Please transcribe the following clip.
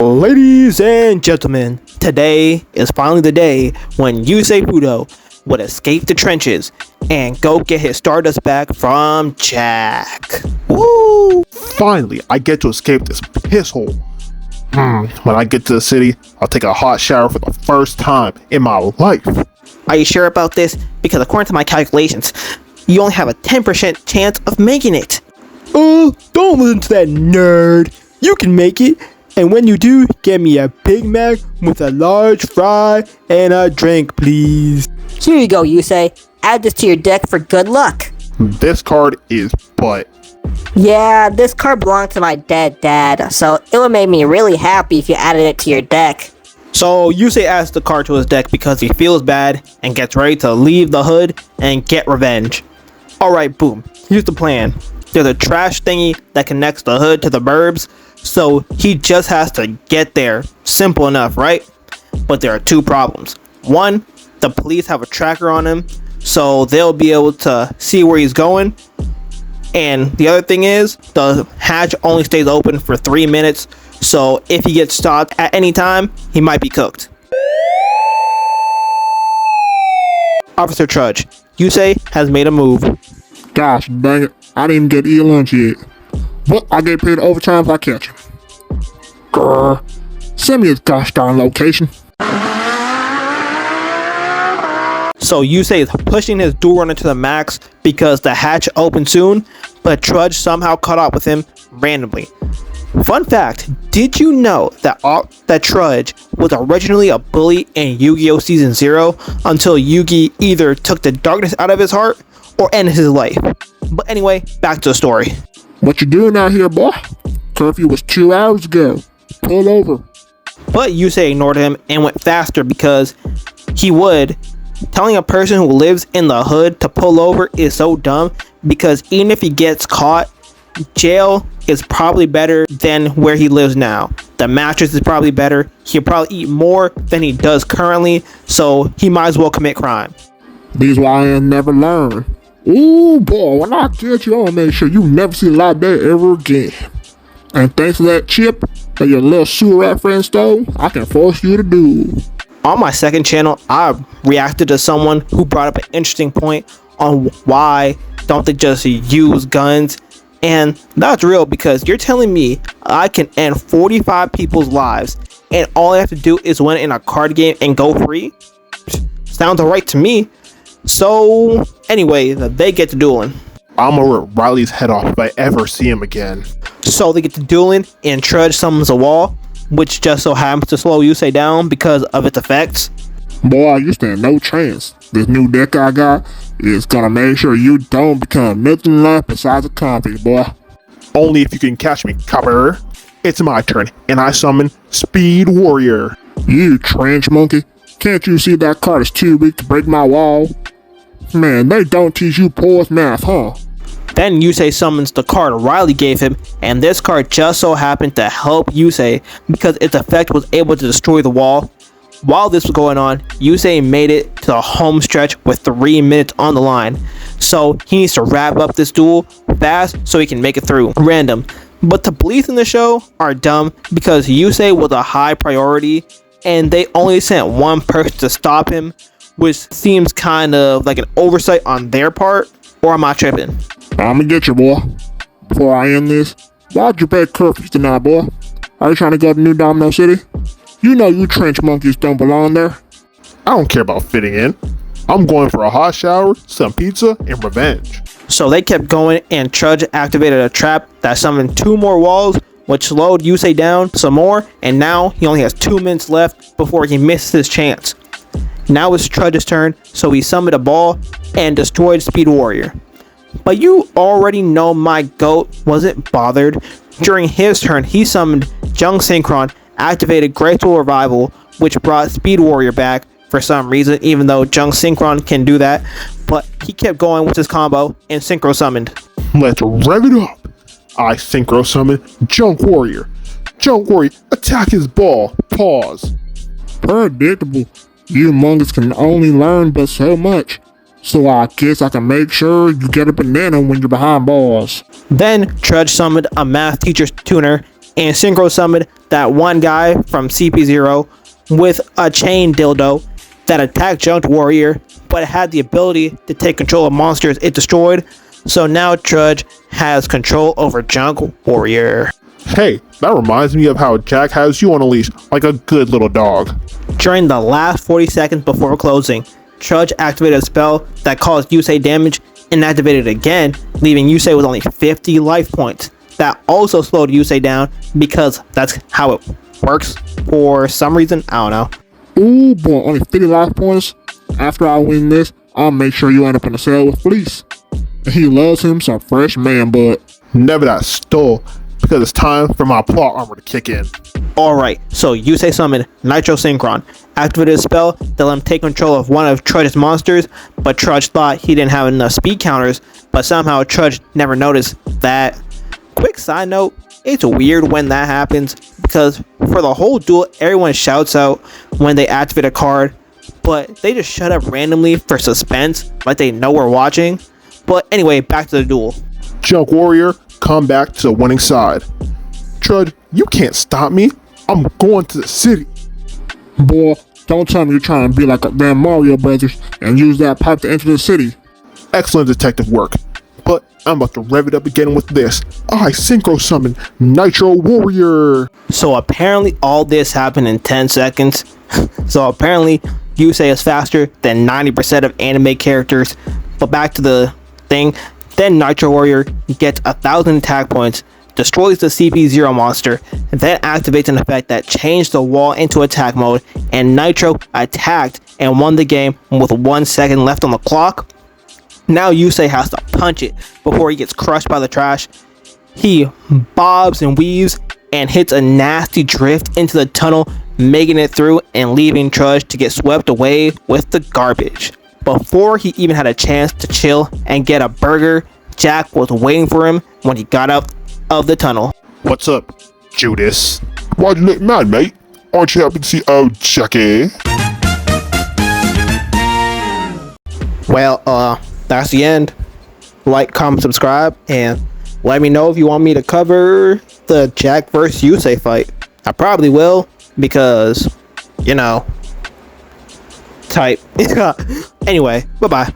Ladies and gentlemen, today is finally the day when Yusei Fudo would escape the trenches and go get his Stardust back from Jack. Woo! Finally, I get to escape this piss hole. When I get to the city, I'll take a hot shower for the first time in my life. Are you sure about this? Because according to my calculations, you only have a 10% chance of making it. Don't listen to that nerd. You can make it. And when you do, get me a Big Mac with a large fry and a drink, please. Here you go, Yusei. Add this to your deck for good luck. This card is butt. Yeah, this card belonged to my dead dad, so it would make me really happy if you added it to your deck. So Yusei adds the card to his deck because he feels bad and gets ready to leave the hood and get revenge. Alright, boom. Here's the plan. There's a trash thingy that connects the hood to the burbs, so he just has to get there. Simple enough, right? But there are two problems. One, the police have a tracker on him, so they'll be able to see where he's going. And the other thing is, the hatch only stays open for 3 minutes, so if he gets stopped at any time, he might be cooked. Officer Trudge, Yusei has made a move. Gosh dang it, I didn't even get to eat lunch yet. But I get paid overtime if I catch him. Grr. Send me his gosh darn location. So Yusei is pushing his duel runner to the max because the hatch opened soon, but Trudge somehow caught up with him randomly. Fun fact, did you know that Trudge was originally a bully in Yu-Gi-Oh! Season 0 until Yugi either took the darkness out of his heart or ended his life? But anyway, back to the story. What you doing out here, boy? Curfew was 2 hours ago. Pull over. But Yusei ignored him and went faster because he would. Telling a person who lives in the hood to pull over is so dumb because even if he gets caught, jail is probably better than where he lives now. The mattress is probably better. He'll probably eat more than he does currently, so he might as well commit crime. These YNs never learn. Ooh boy, when I get you, I'll make sure you never see light day ever again. And thanks to that chip that your little sewer rat friend stole, I can force you to do. On my second channel, I reacted to someone who brought up an interesting point on why don't they just use guns. And that's real because you're telling me I can end 45 people's lives and all I have to do is win in a card game and go free? Sounds alright to me. So anyway, they get to dueling. I'ma rip Riley's head off if I ever see him again. So they get to dueling and Trudge summons a wall, which just so happens to slow Yusei down because of its effects. Boy, you stand no chance. This new deck I got is gonna make sure you don't become nothing in life besides a convict, boy. Only if you can catch me, copper. It's my turn, and I summon Speed Warrior. You trench monkey. Can't you see that card is too weak to break my wall? Man, they don't teach you poor math, huh? Then Yusei summons the card Riley gave him, and this card just so happened to help Yusei because its effect was able to destroy the wall. While this was going on, Yusei made it to the home stretch with 3 minutes on the line. So he needs to wrap up this duel fast so he can make it through. Random. But the police in the show are dumb because Yusei was a high priority and they only sent one person to stop him, which seems kind of like an oversight on their part, or am I tripping? I'ma get you, boy. Before I end this, why'd you pay curfew tonight, boy? Are you trying to go to New Domino City? You know you trench monkeys don't belong there. I don't care about fitting in. I'm going for a hot shower, some pizza, and revenge. So they kept going and Trudge activated a trap that summoned 2 more walls, which slowed Yusei down some more, and now he only has 2 minutes left before he misses his chance. Now it's Trudge's turn, so he summoned a ball and destroyed Speed Warrior. But you already know my GOAT wasn't bothered. During his turn, he summoned Jung Synchron, activated Graceful Revival, which brought Speed Warrior back for some reason, even though Jung Synchron can do that. But he kept going with his combo and Synchro Summoned. Let's rev it up. I Synchro Summon Junk Warrior. Junk Warrior, attack his ball. Pause. Predictable. You monkeys can only learn but so much. So I guess I can make sure you get a banana when you're behind bars. Then Trudge summoned a math teacher's tuner and Synchro Summoned that one guy from CP0 with a chain dildo that attacked Junked Warrior, but had the ability to take control of monsters it destroyed. So now Trudge has control over Junked Warrior. Hey, that reminds me of how Jack has you on a leash like a good little dog. During the last 40 seconds before closing, Trudge activated a spell that caused Yusei damage and activated it again, leaving Yusei with only 50 life points. That also slowed Yusei down because that's how it works for some reason. I don't know. Ooh boy, only 50 life points. After I win this, I'll make sure you end up in a cell with Fleece. And he loves him some fresh man butt. Never that stole, because it's time for my plot armor to kick in. Alright, so Yusei summoned Nitro Synchron, activated a spell that let him take control of one of Trudge's monsters, but Trudge thought he didn't have enough speed counters, but somehow Trudge never noticed that. Quick side note, it's weird when that happens, because for the whole duel, everyone shouts out when they activate a card, but they just shut up randomly for suspense, like they know we're watching. But anyway, back to the duel. Junked Warrior, come back to the winning side. Trudge, you can't stop me. I'm going to the city. Boy, don't tell me you're trying to be like a damn Mario Brothers and use that pipe to enter the city. Excellent detective work. But I'm about to rev it up again with this. I Synchro Summon Nitro Warrior. So apparently all this happened in 10 seconds. So apparently Yusei is faster than 90% of anime characters. But back to the thing. Then Nitro Warrior gets 1,000 attack points, destroys the CP0 monster, and then activates an effect that changed the wall into attack mode, and Nitro attacked and won the game with 1 second left on the clock. Now Yusei has to punch it before he gets crushed by the trash. He bobs and weaves and hits a nasty drift into the tunnel, making it through and leaving Trudge to get swept away with the garbage. Before he even had a chance to chill and get a burger, Jack was waiting for him when he got out of the tunnel. What's up, Judas? Why'd you look mad, mate? Aren't you happy to see old Jackie? Well, that's the end. Like, comment, subscribe, and let me know if you want me to cover the Jack vs. Yusei fight. I probably will, because, you know, type. Anyway, bye-bye.